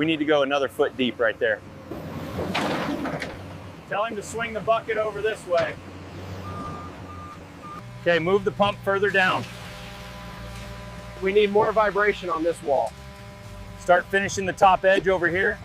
We need to go another foot deep right there. Tell him to swing the bucket over this way. Okay, move the pump further down. We need more vibration on this wall. Start finishing the top edge over here.